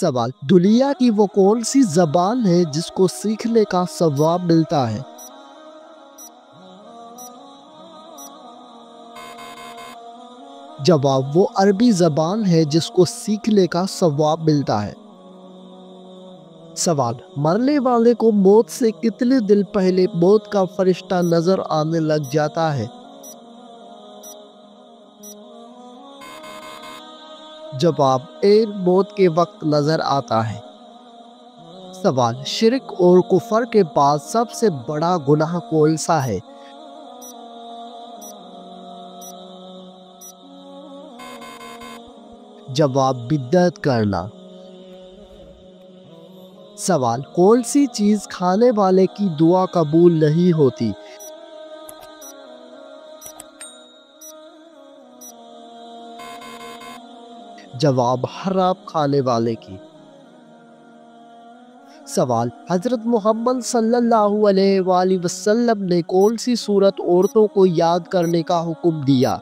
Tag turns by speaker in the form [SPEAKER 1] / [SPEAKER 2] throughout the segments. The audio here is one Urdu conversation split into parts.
[SPEAKER 1] سوال، دنیا کی وہ کون سی زبان ہے جس کو سیکھنے کا ثواب ملتا ہے؟ جواب، وہ عربی زبان ہے جس کو سیکھنے کا ثواب ملتا ہے۔ سوال، مرنے والے کو موت سے کتنے دن پہلے موت کا فرشتہ نظر آنے لگ جاتا ہے؟ جواب، عین موت کے وقت نظر آتا ہے۔ سوال، شرک اور کفر کے بعد سب سے بڑا گناہ کون سا ہے؟ جواب، بدعت کرنا۔ سوال، کون سی چیز کھانے والے کی دعا قبول نہیں ہوتی؟ جواب، حرام کھانے والے کی۔ سوال، حضرت محمد صلی اللہ علیہ وآلہ وسلم نے کون سی سورت عورتوں کو یاد کرنے کا حکم دیا؟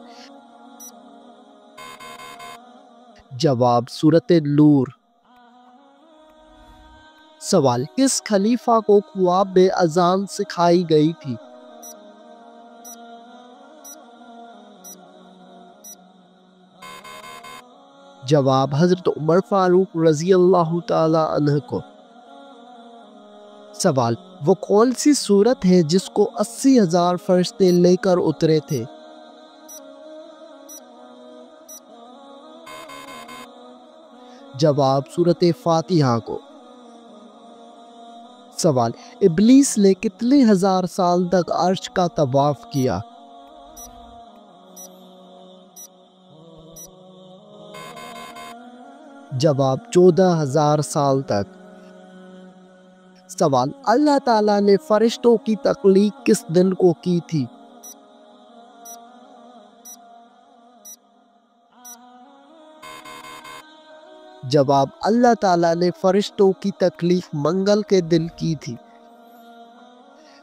[SPEAKER 1] جواب، سورت نور۔ سوال، کس خلیفہ کو خواب میں اذان سکھائی گئی تھی؟ جواب، حضرت عمر فاروق رضی اللہ تعالی عنہ کو۔ سوال، وہ کون سی سورت ہے جس کو 80,000 فرشتے لے کر اترے تھے؟ جواب، سورت فاتحہ کو۔ سوال، ابلیس نے کتنے ہزار سال تک عرش کا طواف کیا؟ جواب، 14,000 سال تک۔ سوال، اللہ تعالیٰ نے فرشتوں کی تخلیق کس دن کو کی تھی؟ جواب، اللہ تعالیٰ نے فرشتوں کی تخلیق منگل کے دن کی تھی۔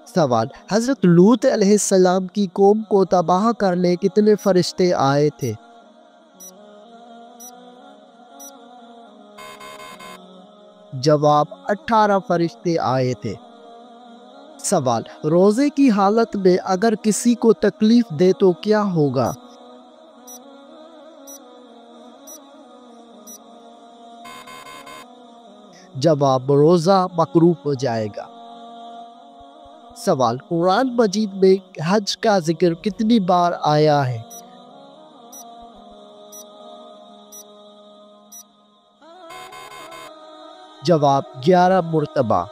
[SPEAKER 1] سوال، حضرت لوط علیہ السلام کی قوم کو تباہ کرنے کتنے فرشتے آئے تھے؟ جواب، 18 فرشتے آئے تھے۔ سوال، روزے کی حالت میں اگر کسی کو تکلیف دے تو کیا ہوگا؟ جواب، روزہ مکروہ ہو جائے گا۔ سوال، قرآن مجید میں حج کا ذکر کتنی بار آیا ہے؟ جواب، 11 مرتبہ۔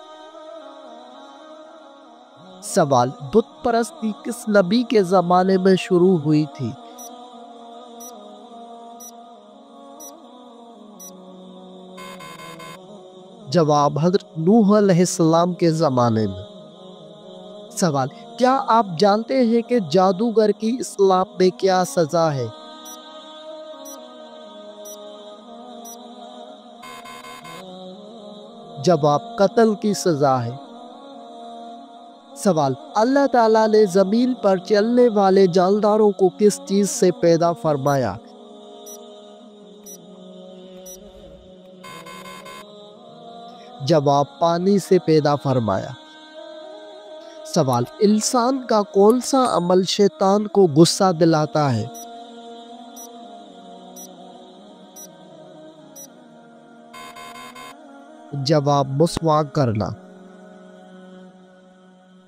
[SPEAKER 1] سوال، بت پرستی کس نبی کے زمانے میں شروع ہوئی تھی؟ جواب، حضرت نوح علیہ السلام کے زمانے میں۔ سوال، کیا آپ جانتے ہیں کہ جادوگر کی اسلام میں کیا سزا ہے؟ جواب، قتل کی سزا ہے۔ سوال، اللہ تعالیٰ نے زمین پر چلنے والے جانداروں کو کس چیز سے پیدا فرمایا؟ جواب، پانی سے پیدا فرمایا۔ سوال، انسان کا کون سا عمل شیطان کو غصہ دلاتا ہے؟ جواب، مسواک کرنا۔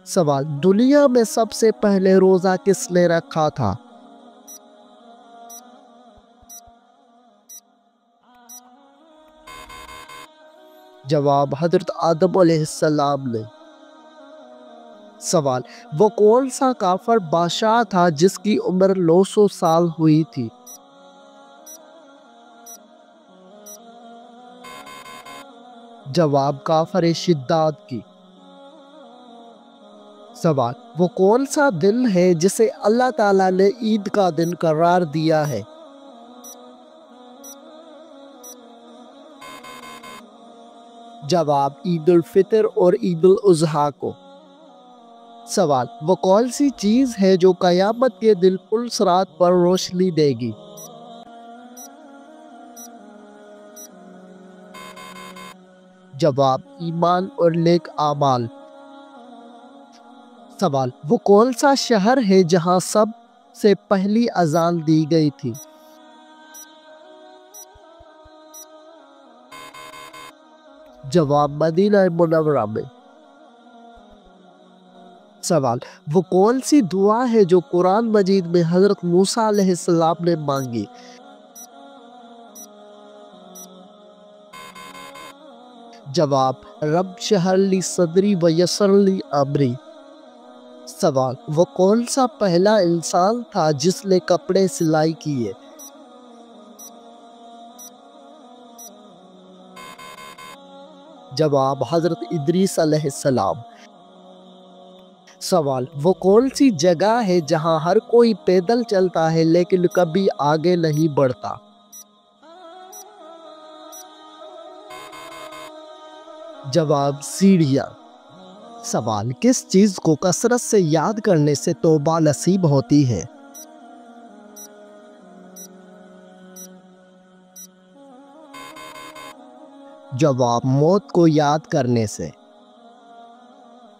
[SPEAKER 1] سوال، دنیا میں سب سے پہلے روزہ کس نے رکھا تھا؟ جواب، حضرت آدم علیہ السلام نے۔ سوال، وہ کون سا کافر بادشاہ تھا جس کی عمر 900 سال ہوئی تھی؟ جواب، کافر شداد کی۔ سوال، وہ کون سا دن ہے جسے اللہ تعالیٰ نے عید کا دن قرار دیا ہے؟ جواب، عید الفطر اور عید الاضحیٰ کو۔ سوال، وہ کون سی چیز ہے جو قیامت کے دن پلسرات پر روشنی دے گی؟ جواب ایمان اور نیک اعمال۔ سوال وہ کون سا شہر ہے جہاں سب سے پہلی اذان دی گئی تھی؟ جواب مدینہ منورہ میں۔ سوال وہ کون سی دعا ہے جو قرآن مجید میں حضرت موسیٰ علیہ السلام نے مانگی؟ جواب رب اشرح لی صدری ویسر لی امری۔ سوال وہ کون سا پہلا انسان تھا جس نے کپڑے سلائی کیے؟ جواب حضرت ادریس علیہ السلام۔ سوال وہ کون سی جگہ ہے جہاں ہر کوئی پیدل چلتا ہے لیکن کبھی آگے نہیں بڑھتا؟ جواب سیڑھیاں۔ سوال کس چیز کو کثرت سے یاد کرنے سے توبہ نصیب ہوتی ہے؟ جواب موت کو یاد کرنے سے۔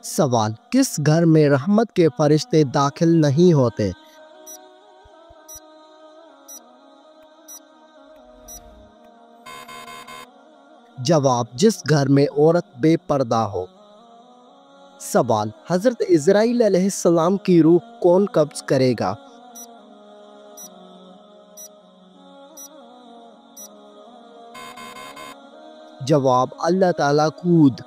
[SPEAKER 1] سوال کس گھر میں رحمت کے فرشتے داخل نہیں ہوتے؟ جواب جس گھر میں عورت بے پردہ ہو۔ سوال حضرت اسرائیل علیہ السلام کی روح کون قبض کرے گا؟ جواب اللہ تعالیٰ خود۔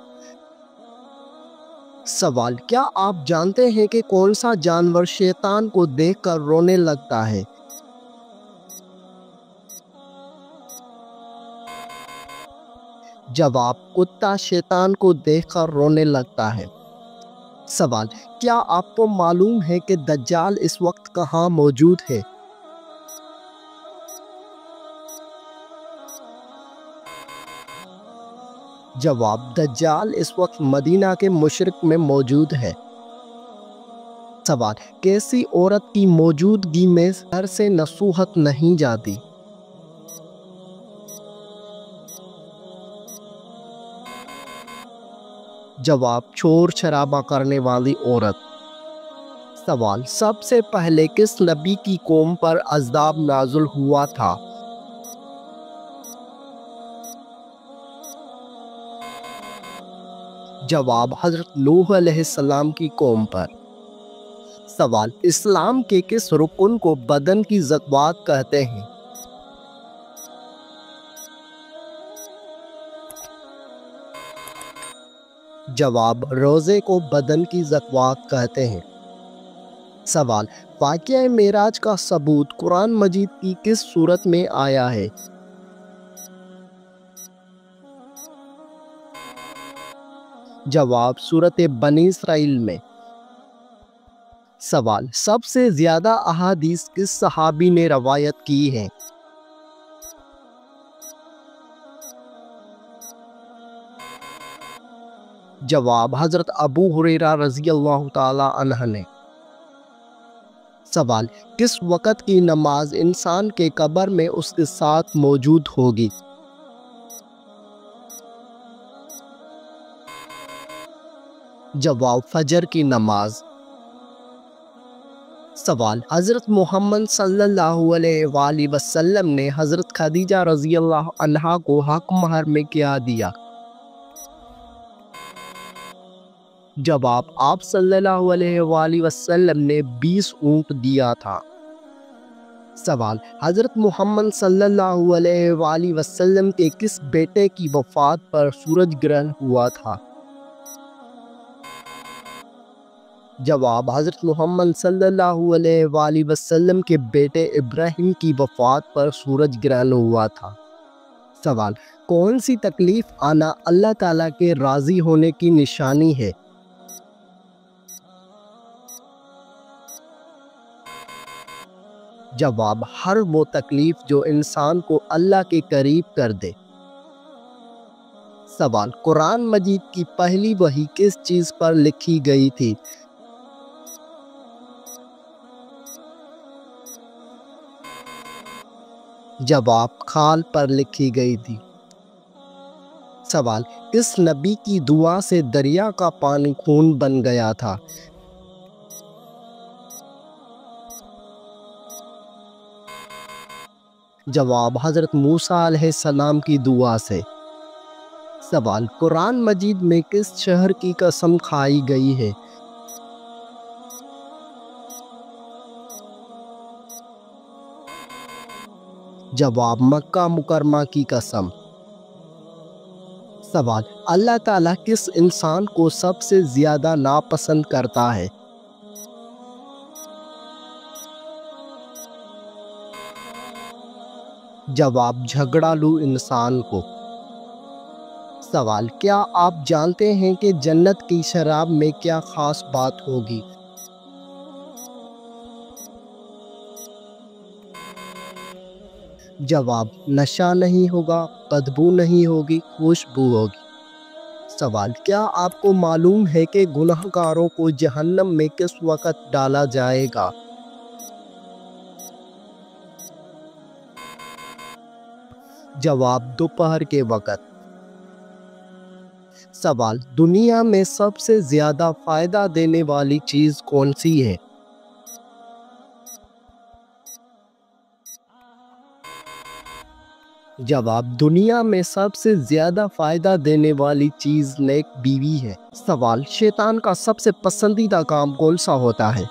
[SPEAKER 1] سوال کیا آپ جانتے ہیں کہ کون سا جانور شیطان کو دیکھ کر رونے لگتا ہے؟ جواب کتا شیطان کو دیکھ کر رونے لگتا ہے۔ سوال کیا آپ کو معلوم ہے کہ دجال اس وقت کہاں موجود ہے؟ جواب دجال اس وقت مدینہ کے مشرق میں موجود ہے۔ سوال کیسی عورت کی موجودگی میں گھر سے نصوحت نہیں جاتی؟ جواب شور شرابہ کرنے والی عورت۔ سوال سب سے پہلے کس نبی کی قوم پر عذاب نازل ہوا تھا؟ جواب حضرت نوح علیہ السلام کی قوم پر۔ سوال اسلام کے کس رکن کو بدن کی زکوٰۃ کہتے ہیں؟ جواب روزے کو بدن کی زکوٰۃ کہتے ہیں۔ سوال واقعہ معراج کا ثبوت قرآن مجید کی کس سورت میں آیا ہے؟ جواب سورت بنی اسرائیل میں۔ سوال سب سے زیادہ احادیث کس صحابی نے روایت کی ہیں؟ جواب حضرت ابو ہریرہ رضی اللہ تعالی عنہ نے۔ سوال کس وقت کی نماز انسان کے قبر میں اس کے ساتھ موجود ہوگی؟ جواب فجر کی نماز۔ سوال حضرت محمد صلی اللہ علیہ وآلہ وسلم نے حضرت خدیجہ رضی اللہ عنہا کو حق مہر میں کیا دیا؟ جواب آپ صلی اللہ علیہ وآلہ وسلم نے 20 اونٹ دیا تھا۔ سوال حضرت محمد صلی اللہ علیہ وآلہ وسلم کے کس بیٹے کی وفات پر سورج گرہن ہوا تھا؟ جواب حضرت محمد صلی اللہ علیہ وآلہ وسلم کے بیٹے ابراہیم کی وفات پر سورج گرہن ہوا تھا۔ سوال کون سی تکلیف آنا اللہ تعالیٰ کے راضی ہونے کی نشانی ہے؟ جواب ہر وہ تکلیف جو انسان کو اللہ کے قریب کر دے۔ سوال قرآن مجید کی پہلی وحی کس چیز پر لکھی گئی تھی؟ جواب کھال پر لکھی گئی تھی۔ سوال، کس نبی کی دعا سے دریا کا پانی خون بن گیا تھا؟ جواب، حضرت موسیٰ علیہ السلام کی دعا سے۔ سوال، قرآن مجید میں کس شہر کی قسم کھائی گئی ہے؟ جواب، مکہ مکرمہ کی قسم۔ سوال، اللہ تعالیٰ کس انسان کو سب سے زیادہ ناپسند کرتا ہے؟ جواب، جھگڑالو انسان کو۔ سوال، کیا آپ جانتے ہیں کہ جنت کی شراب میں کیا خاص بات ہوگی؟ جواب، نشہ نہیں ہوگا، بدبو نہیں ہوگی، خوشبو ہوگی۔ سوال، کیا آپ کو معلوم ہے کہ گناہ گاروں کو جہنم میں کس وقت ڈالا جائے گا؟ جواب، دوپہر کے وقت۔ سوال، دنیا میں سب سے زیادہ فائدہ دینے والی چیز کون سی ہے؟ جواب، دنیا میں سب سے زیادہ فائدہ دینے والی چیز نیک بیوی ہے۔ سوال، شیطان کا سب سے پسندیدہ کام کون سا ہوتا ہے؟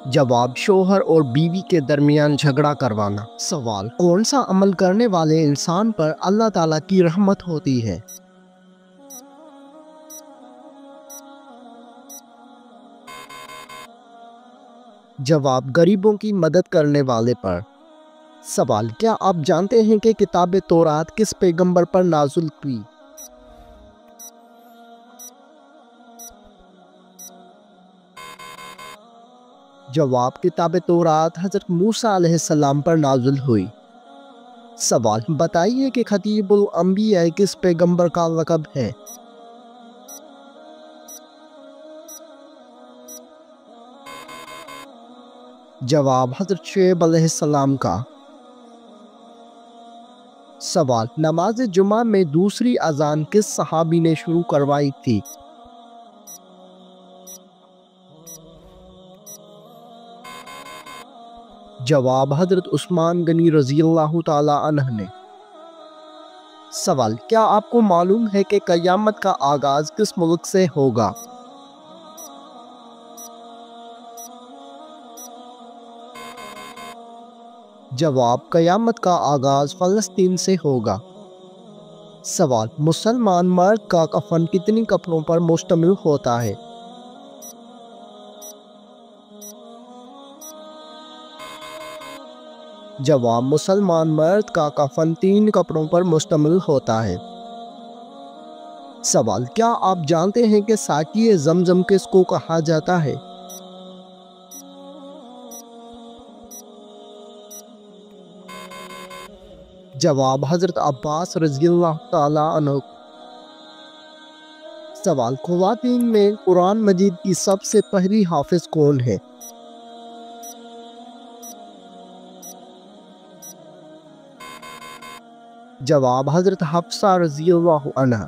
[SPEAKER 1] جواب، شوہر اور بیوی کے درمیان جھگڑا کروانا۔ سوال، کون سا عمل کرنے والے انسان پر اللہ تعالیٰ کی رحمت ہوتی ہے؟ جواب، غریبوں کی مدد کرنے والے پر۔ سوال، کیا آپ جانتے ہیں کہ کتاب تورات کس پیغمبر پر نازل ہوئی؟ جواب، کتاب تورات حضرت موسیٰ علیہ السلام پر نازل ہوئی۔ سوال، بتائیے کہ خطیب الانبیاء کس پیغمبر کا لقب ہے؟ جواب، حضرت شعیب علیہ السلام کا۔ سوال، نماز جمعہ میں دوسری اذان کس صحابی نے شروع کروائی تھی؟ جواب، حضرت عثمان غنی رضی اللہ تعالی عنہ نے۔ سوال، کیا آپ کو معلوم ہے کہ قیامت کا آغاز کس ملک سے ہوگا؟ جواب، قیامت کا آغاز فلسطین سے ہوگا۔ سوال، مسلمان مرد کا کفن کتنی کپڑوں پر مشتمل ہوتا ہے؟ جواب، مسلمان مرد کا کفن 3 کپڑوں پر مشتمل ہوتا ہے۔ سوال، کیا آپ جانتے ہیں کہ ساقی زمزم کس کو کہا جاتا ہے؟ جواب، حضرت عباس رضی اللہ تعالی عنہ۔ سوال، خواتین میں قرآن مجید کی سب سے پہلی حافظ کون ہے؟ جواب، حضرت حفصہ رضی اللہ عنہ۔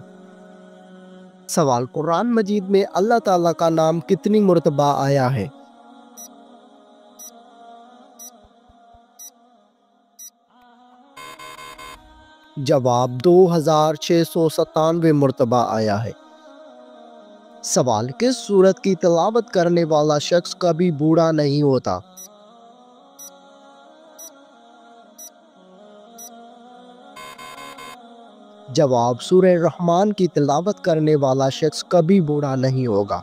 [SPEAKER 1] سوال، قرآن مجید میں اللہ تعالیٰ کا نام کتنی مرتبہ آیا ہے؟ جواب، 2697 مرتبہ آیا ہے۔ سوال، کس سورت کی تلاوت کرنے والا شخص کبھی بوڑھا نہیں ہوتا؟ جواب، سورہ رحمان کی تلاوت کرنے والا شخص کبھی بوڑھا نہیں ہوگا۔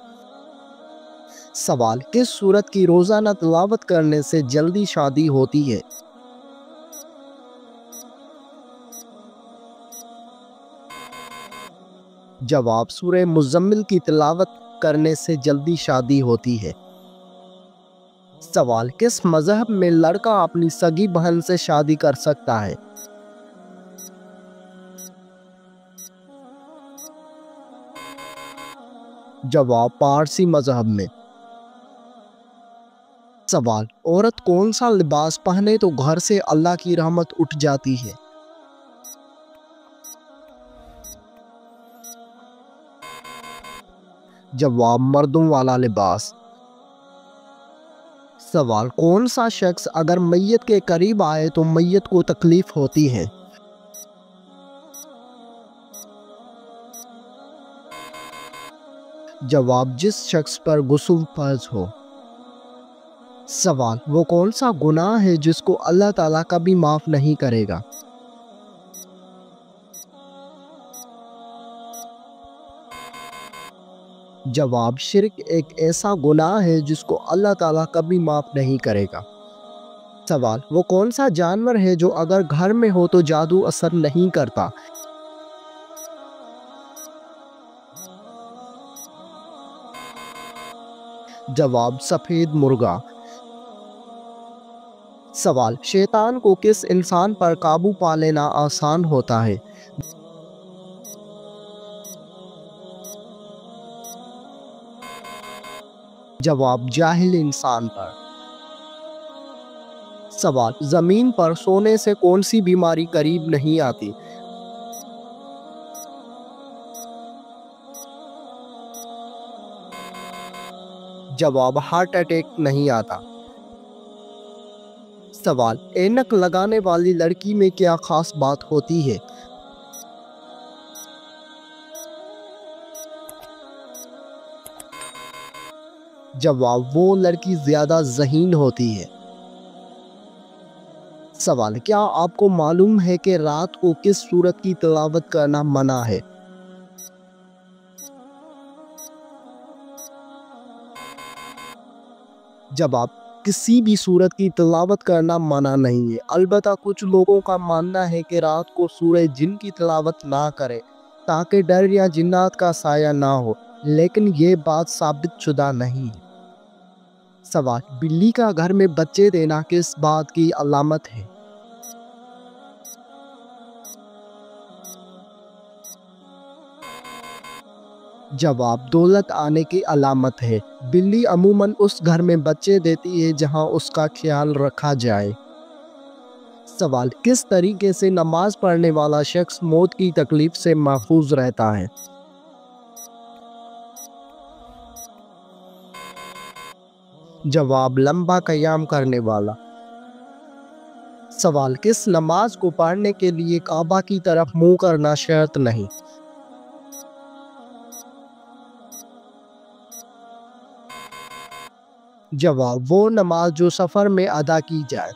[SPEAKER 1] سوال، کس سورت کی روزانہ تلاوت کرنے سے جلدی شادی ہوتی ہے؟ جواب، سورہ مزمل کی تلاوت کرنے سے جلدی شادی ہوتی ہے۔ سوال، کس مذہب میں لڑکا اپنی سگی بہن سے شادی کر سکتا ہے؟ جواب، پارسی مذہب میں۔ سوال، عورت کون سا لباس پہنے تو گھر سے اللہ کی رحمت اٹھ جاتی ہے؟ جواب، مردوں والا لباس۔ سوال، کون سا شخص اگر میت کے قریب آئے تو میت کو تکلیف ہوتی ہے؟ جواب، جس شخص پر غسل فرض ہو۔ سوال، وہ کون سا گناہ ہے جس کو اللہ تعالیٰ کبھی معاف نہیں کرے گا؟ جواب، شرک ایک ایسا گناہ ہے جس کو اللہ تعالیٰ کبھی معاف نہیں کرے گا۔ سوال، وہ کون سا جانور ہے جو اگر گھر میں ہو تو جادو اثر نہیں کرتا؟ جواب، سفید مرغا۔ سوال، شیطان کو کس انسان پر قابو پا لینا آسان ہوتا ہے؟ جواب، جاہل انسان پر۔ سوال، زمین پر سونے سے کون سی بیماری قریب نہیں آتی؟ جواب، ہارٹ اٹیک نہیں آتا۔ سوال، اینک لگانے والی لڑکی میں کیا خاص بات ہوتی ہے؟ جواب، وہ لڑکی زیادہ ذہین ہوتی ہے۔ سوال، کیا آپ کو معلوم ہے کہ رات کو کس سورت کی تلاوت کرنا منع ہے؟ جواب، کسی بھی سورت کی تلاوت کرنا منع نہیں ہے، البتہ کچھ لوگوں کا ماننا ہے کہ رات کو سورہ جن کی تلاوت نہ کرے تاکہ ڈر یا جنات کا سایہ نہ ہو، لیکن یہ بات ثابت شدہ نہیں ہے۔ سوال، بلی کا گھر میں بچے دینا کس بات کی علامت ہے؟ جواب، دولت آنے کی علامت ہے۔ بلی عموماً اس گھر میں بچے دیتی ہے جہاں اس کا خیال رکھا جائے۔ سوال، کس طریقے سے نماز پڑھنے والا شخص موت کی تکلیف سے محفوظ رہتا ہے؟ جواب، لمبا قیام کرنے والا۔ سوال، کس نماز کو پڑھنے کے لیے کعبہ کی طرف منہ کرنا شرط نہیں؟ جواب، وہ نماز جو سفر میں ادا کی جائے۔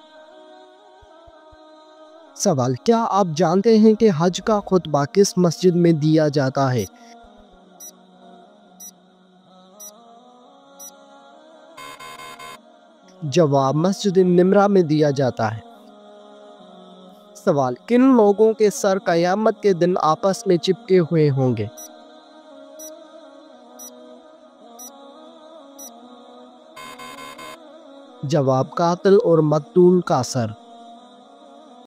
[SPEAKER 1] سوال، کیا آپ جانتے ہیں کہ حج کا خطبہ کس مسجد میں دیا جاتا ہے؟ جواب، مسجد نمرہ میں دیا جاتا ہے۔ سوال، کن لوگوں کے سر قیامت کے دن آپس میں چپکے ہوئے ہوں گے؟ جواب، قاتل اور مقتول کا سر۔